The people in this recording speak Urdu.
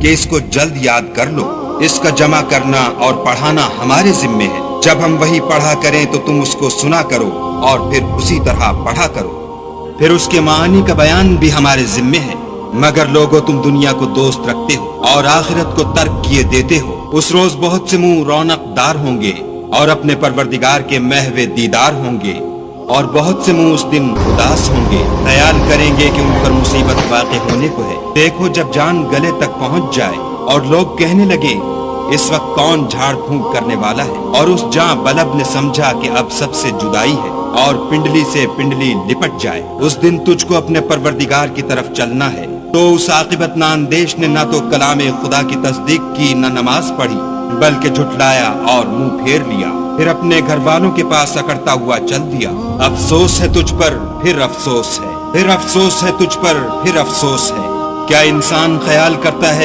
کہ اس کو جلد یاد کر لو، اس کا جمع کرنا اور پڑھانا ہمارے ذمے ہے۔ جب ہم وہی پڑھا کریں تو تم اس کو سنا کرو اور پھر اسی طرح پڑھا کرو، پھر اس کے معانی کا بیان بھی ہمارے ذمے ہے۔ مگر لوگو تم دنیا کو دوست رکھتے ہو اور آخرت کو ترک کیے دیتے ہو۔ اس روز بہت سے منہ رونق دار ہوں گے اور اپنے پروردگار کے محو دیدار ہوں گے، اور بہت سے منہ اس دن اداس ہوں گے، خیال کریں گے کہ ان پر مصیبت واقع ہونے کو ہے۔ دیکھو جب جان گلے تک پہنچ جائے اور لوگ کہنے لگے اس وقت کون جھاڑ پھونک کرنے والا ہے، اور اس جاں بلب نے سمجھا کہ اب سب سے جدائی ہے اور پنڈلی سے پنڈلی لپٹ جائے، اس دن تجھ کو اپنے پروردگار کی طرف چلنا ہے۔ تو اس عاقبت ناندیش نے نہ تو کلام خدا کی تصدیق کی، نہ نماز پڑھی، بلکہ جھٹلایا اور منہ پھیر لیا، پھر اپنے گھر والوں کے پاس اکڑتا ہوا چل دیا۔ افسوس ہے تجھ پر، پھر افسوس ہے، پھر افسوس ہے تجھ پر، پھر افسوس ہے۔ کیا انسان خیال کرتا ہے